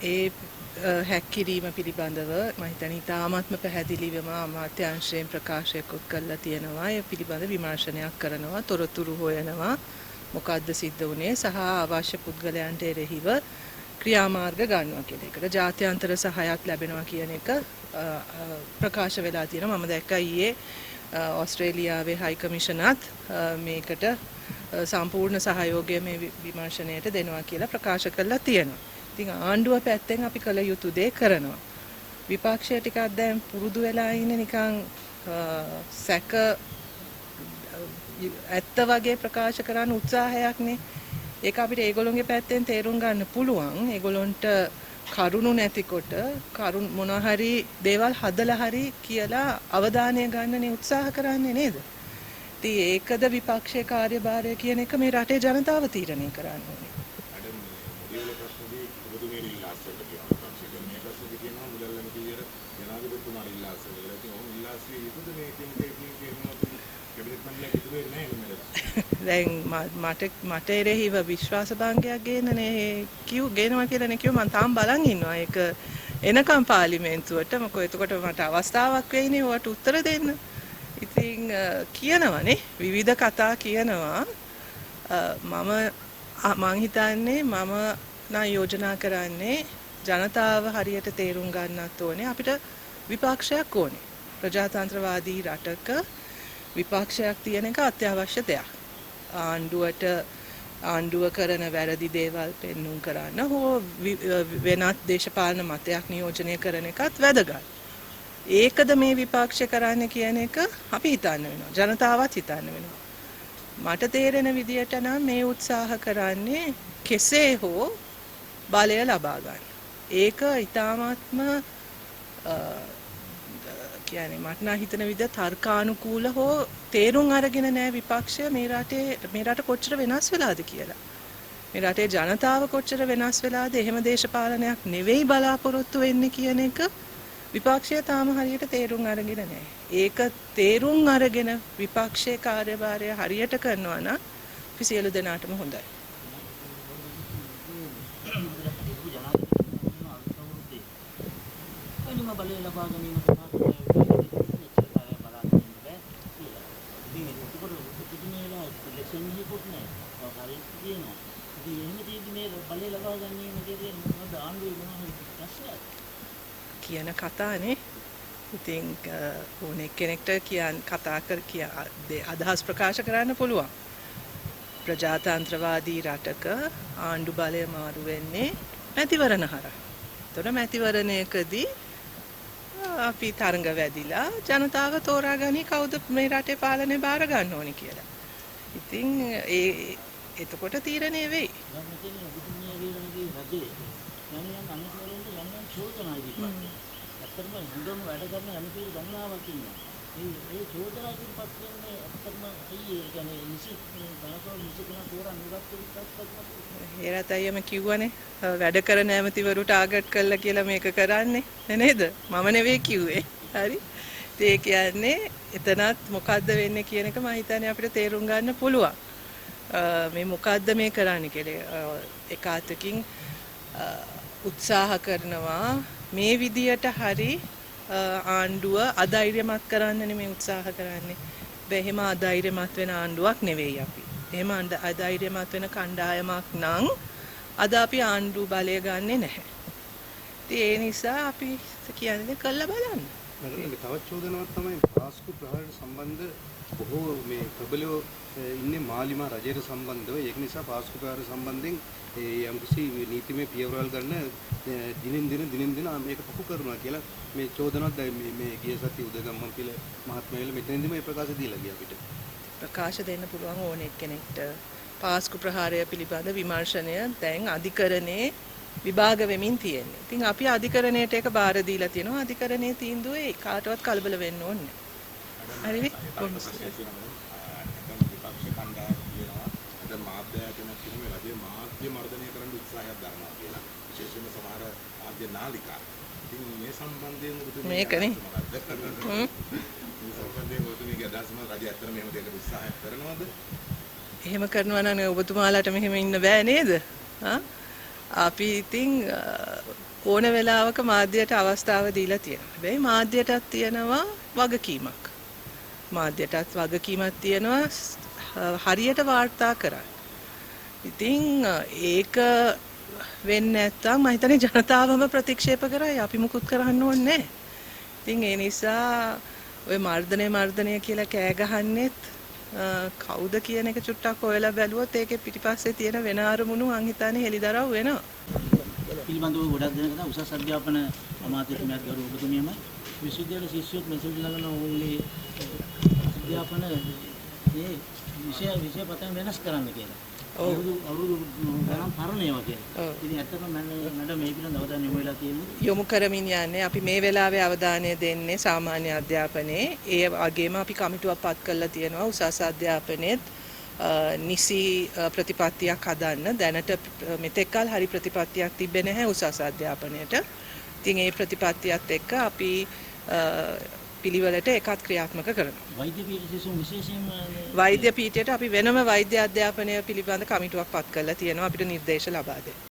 ඒ හැක්කිරීම පිළිබඳව මම හිතන්නේ ඉතාමත්ම පැහැදිලිවම අමාත්‍යාංශයෙන් ප්‍රකාශයක්ත් කළා තියෙනවා. ඒ පිළිබඳ විමර්ශනයක් කරනවා, තොරතුරු හොයනවා, මොකද්ද සිද්ධ වුනේ සහ අවශ්‍ය පුද්ගලයන්ට එරෙහිව ක්‍රියාමාර්ග ගන්නවා කියන එකට ජාත්‍යන්තර සහායක් ලැබෙනවා කියන එක ප්‍රකාශ වෙලා තියෙනවා. මම දැක්කා ඊයේ ඕස්ට්‍රේලියාවේ හයි කමිෂනත් මේකට සම්පූර්ණ සහයෝගය මේ විමර්ශනයට දෙනවා කියලා ප්‍රකාශ කළා තියෙනවා. ඉතින් ආණ්ඩුව පැත්තෙන් අපි කළ යුතු දේ කරනවා. විපක්ෂය ටිකක් දැන් පුරුදු වෙලා ඉන්නේ නිකන් සැක ඇත්ත වගේ ප්‍රකාශ කරන්න උත්සාහයක්නේ. ඒක අපිට ඒගොල්ලොන්ගේ පැත්තෙන් තේරුම් ගන්න පුළුවන්. ඒගොල්ලොන්ට කරුණු නැතිකොට කරුණ මොනවා හරි දේවල් හදලා හරි කියලා අවධානය ගන්නනේ උත්සාහ කරන්නේ නේද? ඉතින් ඒකද විපක්ෂයේ කාර්යභාරය කියන එක මේ රටේ ජනතාව තීරණය කරන්න ඕනේ. දැන් මට එරෙහිව විශ්වාස භංගයක් ගේන්නනේ ගේනවා කියලානේ කිව්ව මම තාම බලන් ඉන්නවා. ඒක එනකම් පාර්ලිමේන්තුවට මොකද එතකොට මට අවස්ථාවක් වෙයිනේ ඔයාට උත්තර දෙන්න. ඉතින් කියනවානේ විවිධ කතා කියනවා. මම හිතන්නේ මම නම් යෝජනා කරන්නේ ජනතාව හරියට තේරුම් ගන්නත් ඕනේ. අපිට විපක්ෂයක් ඕනේ. ප්‍රජාතන්ත්‍රවාදී රටක විපක්ෂයක් තියෙන එක අත්‍යවශ්‍ය දෙයක්. ආණ්ඩුව කරන වැරදි දේවල් පෙන්නුම් කරන්න හෝ වෙනත් දේශපාලන මතයක් නියෝජනය කරන එකත් වැදගත්. ඒකද මේ විපක්ෂ කරන්න කියන එක අපි හිතන්න වෙනවා. ජනතාවත් හිතන්න වෙනවා. මට තේරෙන විදියට නම් මේ උත්සාහ කරන්නේ කෙසේ හෝ බලය ලබා ගන්න. ඒක ඊටාත්ම කියන්නේ මට නම් හිතන විදිහ තර්කානුකූල හෝ තේරුම් අරගෙන නැහැ විපක්ෂය මේ රට කොච්චර වෙනස් වෙලාද කියලා. මේ රටේ ජනතාව කොච්චර වෙනස් වෙලාද එහෙම දේශපාලනයක් නෙවෙයි බලාපොරොත්තු වෙන්නේ කියන එක විපක්ෂය තාම හරියට තේරුම් අරගෙන නැහැ. ඒක තේරුම් අරගෙන විපක්ෂයේ කාර්යභාරය හරියට කරනවා නම් අපි සියලු දෙනාටම හොඳයි. කියන කතානේ. ඉතින් ඕනේ කෙනෙක්ට අදහස් ප්‍රකාශ කරන්න පුළුවන්. ප්‍රජාතන්ත්‍රවාදී රටක ආණ්ඩු බලය මාරු වෙන්නේ මැතිවරණ හරහා. එතකොට මැතිවරණයකදී අපි තරඟ වැදිලා ජනතාව තෝරාගනි කවුද මේ රටේ පාලනය බාර ගන්න ඕනි කියලා. ඉතින් එතකොට තීරණය වෙයි. ඒරත් අයියම කිව්වනේ වැඩ කරන ඇමතිවරු ටාගට් කළා කියලා මේක කරන්නේ නේද? මම නෙවෙයි කිව්වේ. හරි. ඒ කියන්නේ එතනත් මොකද්ද වෙන්නේ කියන එක මම හිතන්නේ අපිට තේරුම් ගන්න පුළුවන්. මේ මොකද්ද මේ කරන්නේ කියලා එක අතකින් උත්සාහ කරනවා මේ විදියට හරි ආණ්ඩුව අධෛර්යමත් කරන්නනේ මේ උත්සාහ කරන්නේ. එහෙම අධෛර්යමත් වෙන ආණ්ඩුවක් නෙවෙයි අපි. එහෙම අධෛර්යමත් වෙන කණ්ඩායමක් නම් අද අපි ආණ්ඩු බලය ගන්නෙ නැහැ. ඉතින් ඒ නිසා අපි කියන්නේ කළා බලන්න. මම තවත් චෝදනාවක් තමයි පාස්කු ප්‍රහාරයට සම්බන්ධ බොහෝ මේ ප්‍රබලව ඉන්නේ මාලිමා රජයට සම්බන්ධව. ඒක නිසා පාස්කු ප්‍රහාර සම්බන්ධයෙන් යම්කිසි නීතිමය පියවරල් ගන්න දිනෙන් දින මේක පහු කරනවා කියලා මේ චෝදනාවක් මේ ගිය සතිය උදගම්මන් පිළ මහත්මයාලා මෙතනදී මේ ප්‍රකාශ දීලා ගියා අපිට. ප්‍රකාශ දෙන්න පුළුවන් ඕනෙක් කෙනෙක්ට. පාස්කු ප්‍රහාරය පිළිබඳ විමර්ශනය දැන් අධිකරණයේ විභාග වෙමින් තියෙන්නේ. ඉතින් අපි අධිකරණයට ඒක බාර දීලා තියෙනවා. අධිකරණයේ තීන්දුවේ කාටවත් කලබල වෙන්න ඕනේ නැහැ. හරිද? මර්ධනය කරන්න උත්සාහයක් දරනවා කියලා විශේෂයෙන්ම සමහර ආද්‍ය නාලිකා. ඉතින් මේ සම්බන්ධයෙන් මේකනේ. මේ සම්බන්ධයෙන් ඔබතුමීගේ අදහස මොකක්ද? රජය ඇත්තටම මෙහෙම දෙයකට උත්සාහයක් කරනවද? එහෙම කරනවා නම් ඔබතුමාලාට මෙහෙම ඉන්න බෑ නේද? අපි ඉතින් ඕන වෙලාවක මාධ්‍යයට අවස්ථාව දීලා තියෙනවා. හැබැයි මාධ්‍යයටත් තියෙනවා වගකීමක්. මාධ්‍යයටත් වගකීමක් තියෙනවා හරියට වාර්තා කරන්න. ඉතින් ඒක වෙන්නේ නැත්තම් මම හිතන්නේ ජනතාවම ප්‍රතික්ෂේප කරයි අපි මුකුත් කරන්න ඕනේ නැහැ. ඉතින් ඒ නිසා ඔය මර්ධනය කියලා කෑ ගහන්නෙත් කවුද කියන එක චුට්ටක් හොයලා බැලුවොත් ඒකේ පිටිපස්සේ තියෙන වෙන අරමුණු මං හිතන්නේ හෙලිදරව් වෙනවා. පිළිබඳව ගොඩක් දෙනෙක් උසස් අධ්‍යාපන අමාත්‍යතුමියත් ගරු ඔබතුමියම විශ්වවිද්‍යාල ශිෂ්‍යයෙක් මෙසේජ් ළඟන ඕනේ අධ්‍යාපන මේ විෂය පතන් වෙනස් කරන්න කියලා. අවුරුදු ගණන් පරණ ඒවා කියලා. ඉතින් ඇත්තටම මම මේ පිළිබඳව අවධානය යොමු වෙලා තියෙනවා. යොමු කරමින් යන්නේ අපි මේ වෙලාවේ අවධානය දෙන්නේ සාමාන්‍ය අධ්‍යාපනයේ. ඒ වගේම අපි කමිටුවක් පත් කරලා තියෙනවා උසස් අධ්‍යාපනයේත් නිසි ප්‍රතිපත්තියක් හදන්න. දැනට මෙතෙක්කල් හරි ප්‍රතිපත්තියක් තිබෙන්නේ නැහැ උසස් අධ්‍යාපනයට. ඉතින් ඒ ප්‍රතිපත්තියත් එක්ක අපි පිළිවෙලට ඒකත් ක්‍රියාත්මක කරනවා. වෛද්‍ය පීඨ සිසුන් විශේෂයෙන්ම වෛද්‍ය පීඨයට අපි වෙනම වෛද්‍ය අධ්‍යාපනය පිළිබඳ කමිටුවක් පත් කරලා තියෙනවා අපිට නිර්දේශ ලබා දෙන්න.